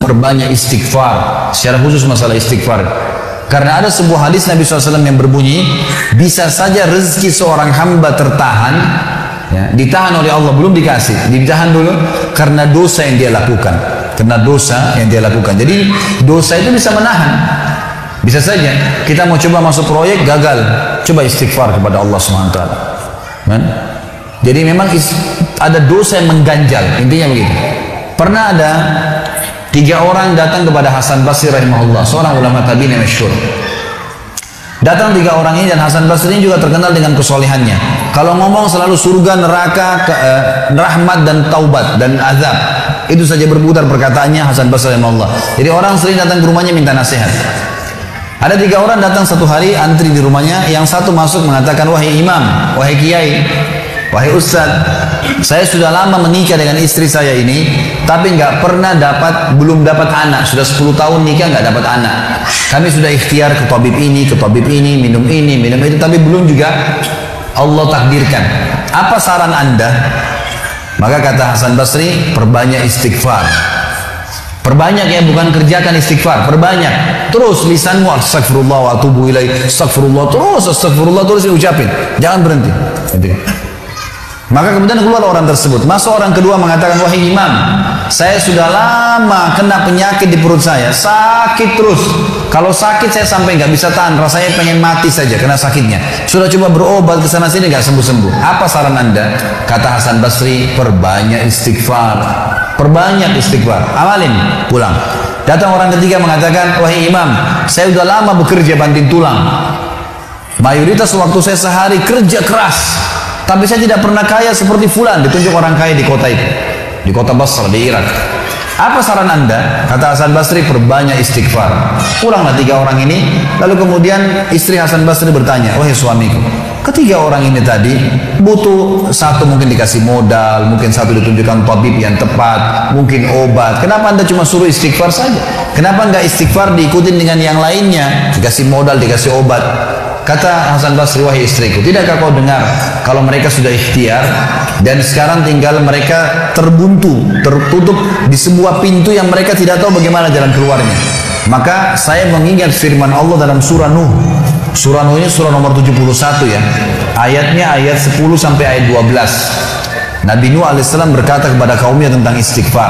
perbanyak istighfar, secara khusus masalah istighfar. Karena ada sebuah hadis Nabi SAW yang berbunyi, bisa saja rezeki seorang hamba tertahan, ya, ditahan oleh Allah, belum dikasih, ditahan dulu karena dosa yang dia lakukan. Karena dosa yang dia lakukan. Jadi dosa itu bisa menahan. Bisa saja kita mau coba masuk proyek, gagal, coba istighfar kepada Allah SWT. Jadi memang ada dosa yang mengganjal, intinya begitu. Pernah ada 3 orang datang kepada Hasan Basri rahimahullah, seorang ulama tabi'in yang masyhur. Datang 3 orang ini, dan Hasan Basri ini juga terkenal dengan kesolehannya. Kalau ngomong selalu surga, neraka, rahmat dan taubat dan azab. Itu saja berputar perkataannya Hasan Basri rahimahullah. Jadi orang sering datang ke rumahnya minta nasihat. Ada 3 orang datang satu hari, antri di rumahnya. Yang satu masuk mengatakan, wahai imam, wahai kiai, wahai ustaz, saya sudah lama menikah dengan istri saya ini, tapi belum dapat anak. Sudah 10 tahun nikah nggak dapat anak. Kami sudah ikhtiar ke tabib ini, minum itu, tapi belum juga Allah takdirkan. Apa saran Anda? Maka kata Hasan Basri, perbanyak istighfar. Perbanyak ya, bukan kerjakan istighfar, perbanyak. Terus lisanmu astagfirullah wa atubu ilaih, astagfirullah terus diucapin. Jangan berhenti. Maka kemudian keluar orang tersebut. Masuk orang kedua mengatakan, wahai imam, saya sudah lama kena penyakit di perut saya, sakit terus. Kalau sakit saya sampai nggak bisa tahan, rasanya pengen mati saja kena sakitnya. Sudah coba berobat ke sana sini nggak sembuh-sembuh. Apa saran Anda? Kata Hasan Basri, perbanyak istighfar. Perbanyak istighfar. Amalin, pulang. Datang orang ketiga mengatakan, wahai imam, saya sudah lama bekerja banting tulang. Mayoritas waktu saya sehari kerja keras, tapi saya tidak pernah kaya seperti fulan. Ditunjuk orang kaya di kota itu, di kota Basra, di Irak. Apa saran Anda? Kata Hasan Basri, perbanyak istighfar. Pulanglah 3 orang ini. Lalu kemudian istri Hasan Basri bertanya, wahai suamiku, ketiga orang ini tadi butuh, satu mungkin dikasih modal, mungkin satu ditunjukkan tabib yang tepat, mungkin obat. Kenapa Anda cuma suruh istighfar saja? Kenapa enggak istighfar diikutin dengan yang lainnya? Dikasih modal, dikasih obat. Kata Hasan Basri, wahai istriku, tidakkah kau dengar kalau mereka sudah ikhtiar dan sekarang tinggal mereka terbuntu, tertutup di sebuah pintu yang mereka tidak tahu bagaimana jalan keluarnya. Maka saya mengingat firman Allah dalam surah Nuh. Surah Nuh ini surah nomor 71 ya. Ayatnya ayat 10 sampai ayat 12. Nabi Nuh alaihissalam berkata kepada kaumnya tentang istighfar.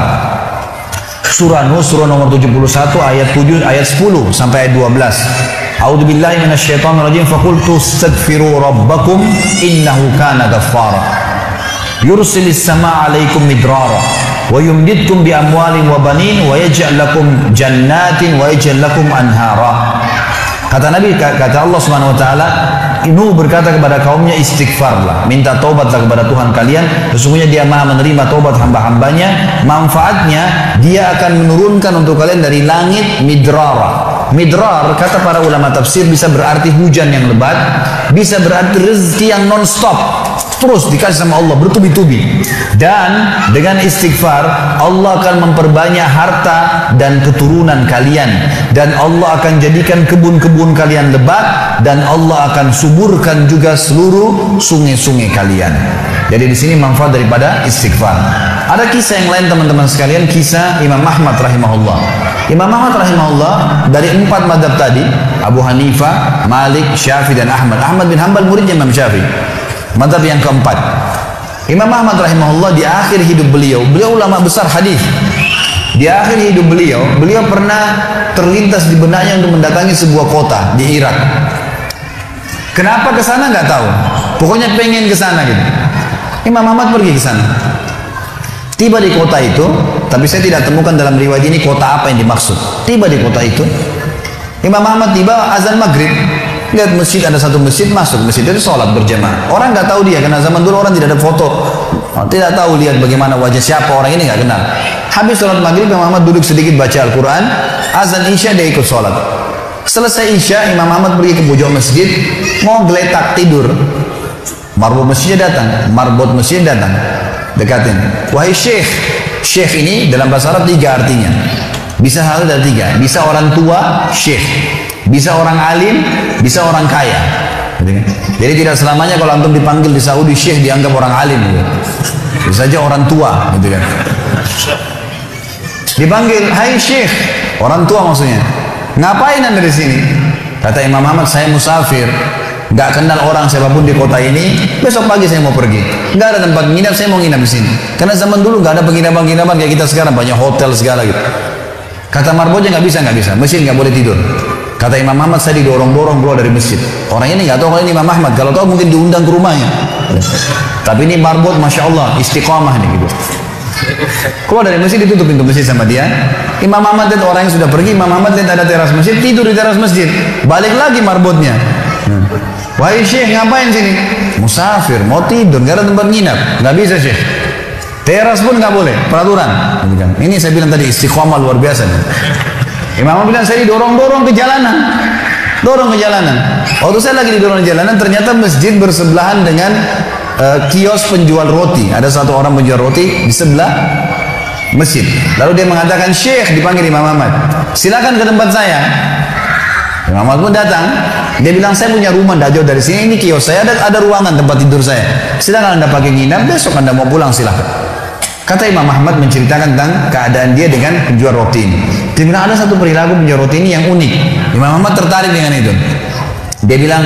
Surah Nuh surah nomor 71 ayat 7 ayat 10 sampai ayat 12. A'udzu billahi minasyaitonir rajim, faqultu astaghfiru rabbakum innahu kana ghaffara yursilis samaa'a 'alaikum midrara wa yumdidkum bi amwalin wa banin wa yaj'al lakum jannatin wa yaj'al lakum anhara. Kata Nabi, kata Allah Subhanahu wa taala, Nuh berkata kepada kaumnya, istighfarlah, minta taubatlah kepada Tuhan kalian, sesungguhnya Dia Maha menerima taubat hamba-hambanya. Manfaatnya Dia akan menurunkan untuk kalian dari langit midrara. Midrar kata para ulama tafsir bisa berarti hujan yang lebat, bisa berarti rezeki yang non-stop, terus dikasih sama Allah bertubi-tubi. Dan dengan istighfar Allah akan memperbanyak harta dan keturunan kalian, dan Allah akan jadikan kebun-kebun kalian lebat, dan Allah akan suburkan juga seluruh sungai-sungai kalian. Jadi di sini manfaat daripada istighfar. Ada kisah yang lain teman-teman sekalian, kisah Imam Ahmad rahimahullah. Imam Ahmad rahimahullah dari 4 mazhab tadi, Abu Hanifah, Malik, Syafi'i dan Ahmad. Ahmad bin Hanbal muridnya Imam Syafi'i. Mazhab yang keempat. Imam Ahmad rahimahullah di akhir hidup beliau ulama besar hadis. Di akhir hidup beliau pernah terlintas di benaknya untuk mendatangi sebuah kota di Irak. Kenapa ke sana nggak tahu. Pokoknya pengen ke sana gitu. Imam Ahmad pergi ke sana. Tiba di kota itu, tapi saya tidak temukan dalam riwayat ini kota apa yang dimaksud. Tiba di kota itu, Imam Ahmad tiba azan maghrib, lihat masjid, ada satu masjid, masuk masjid itu sholat berjamaah. Orang nggak tahu dia, karena zaman dulu orang tidak ada foto, tidak tahu lihat bagaimana wajah siapa orang ini, nggak kenal. Habis sholat maghrib, Imam Ahmad duduk sedikit baca Al-Quran. Azan Isya dia ikut sholat. Selesai Isya, Imam Ahmad pergi ke pojok masjid, mau geletak tidur. Marbot masjidnya datang, dekatin. Wahai syekh. Syekh ini dalam bahasa Arab 3 artinya. Bisa hal dari 3. Bisa orang tua, syekh. Bisa orang alim, bisa orang kaya. Jadi tidak selamanya kalau antum dipanggil di Saudi syekh dianggap orang alim gitu. Bisa saja orang tua gitu kan. Dipanggil, hai Syekh, orang tua maksudnya. Ngapain anda di sini? Kata Imam Ahmad, saya musafir, nggak kenal orang siapapun di kota ini. Besok pagi saya mau pergi, nggak ada tempat nginap, saya mau nginap di sini. Karena zaman dulu nggak ada penginapan-penginapan kayak kita sekarang, banyak hotel segala gitu. Kata marbotnya nggak bisa, masjid nggak boleh tidur. Kata Imam Ahmad, saya didorong-dorong keluar dari masjid. Orang ini nggak tahu kalau ini Imam Ahmad, kalau tahu mungkin diundang ke rumahnya. Tapi ini marbot, masya Allah, istiqomah nih gitu. Keluar dari masjid, ditutup pintu masjid sama dia. Imam Ahmad lihat orang yang sudah pergi, Imam Ahmad lihat ada teras masjid, tidur di teras masjid. Balik lagi marbotnya. Wahai Syekh, ngapain sini? Musafir, mau tidur, nggak ada tempat nginap. Nggak bisa Syekh. Teras pun nggak boleh, peraturan. Ini saya bilang tadi istiqomah luar biasa. Imam Ahmad bilang, saya didorong-dorong ke jalanan. Dorong ke jalanan. Waktu saya lagi didorong ke jalanan, ternyata masjid bersebelahan dengan kios penjual roti. Ada satu orang penjual roti di sebelah masjid. Lalu dia mengatakan, Syekh, dipanggil Imam Ahmad, silakan ke tempat saya. Imam Ahmad pun datang. Dia bilang, saya punya rumah tidak jauh dari sini, ini kios saya, ada ruangan tempat tidur saya. Silakan anda pakai nginap, besok anda mau pulang silakan. Kata Imam Ahmad menceritakan tentang keadaan dia dengan penjual roti ini. Dia bilang, ada satu perilaku penjual roti ini yang unik. Imam Ahmad tertarik dengan itu. Dia bilang,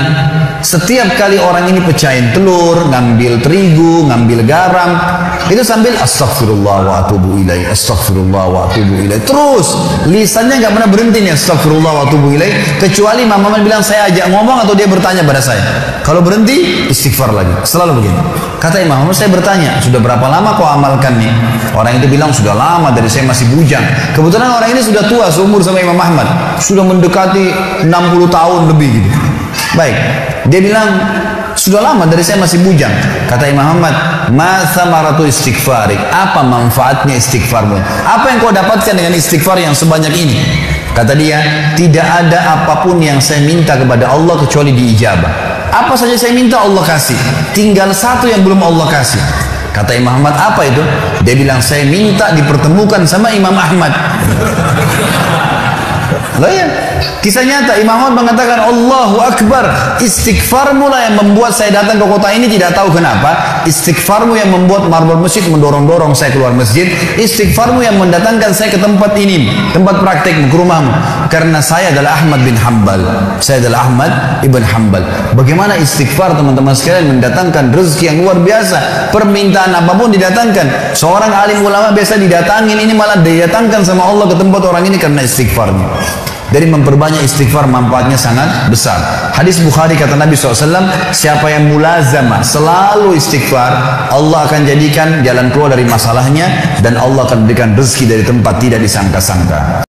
setiap kali orang ini pecahin telur, ngambil terigu, ngambil garam, itu sambil astagfirullah wa atubu ilaih, astagfirullah wa atubu ilaih. Terus lisannya nggak pernah berhenti nih, astagfirullah wa atubu ilaih, kecuali Imam Ahmad bilang, saya ajak ngomong atau dia bertanya pada saya. Kalau berhenti, istighfar lagi. Selalu begini. Kata Imam Ahmad, saya bertanya, sudah berapa lama kau amalkan nih? Orang itu bilang, sudah lama, dari saya masih bujang. Kebetulan orang ini sudah tua, seumur sama Imam Ahmad, sudah mendekati 60 tahun lebih gitu. Baik, dia bilang, sudah lama dari saya masih bujang. Kata Imam Ahmad, ma thamaratu istighfarik, apa manfaatnya istighfarmu? Apa yang kau dapatkan dengan istighfar yang sebanyak ini? Kata dia, tidak ada apapun yang saya minta kepada Allah kecuali diijabah. Apa saja saya minta Allah kasih, tinggal satu yang belum Allah kasih. Kata Imam Ahmad, apa itu? Dia bilang, saya minta dipertemukan sama Imam Ahmad. Loh ya, kisah nyata. Imam Ahmad mengatakan, Allahu Akbar, istighfarmu lah yang membuat saya datang ke kota ini, tidak tahu kenapa. Istighfarmu yang membuat marbot masjid mendorong-dorong saya keluar masjid. Istighfarmu yang mendatangkan saya ke tempat ini, tempat praktek, ke rumahmu. Karena saya adalah Ahmad bin Hanbal. Saya adalah Ahmad ibn Hanbal. Bagaimana istighfar teman-teman sekalian mendatangkan rezeki yang luar biasa. Permintaan apapun didatangkan. Seorang alim ulama biasa didatangin, ini malah didatangkan sama Allah ke tempat orang ini karena istighfarnya. Dari memperbanyak istighfar manfaatnya sangat besar. Hadis Bukhari kata Nabi SAW, siapa yang mulazamah selalu istighfar, Allah akan jadikan jalan keluar dari masalahnya dan Allah akan berikan rezeki dari tempat tidak disangka-sangka.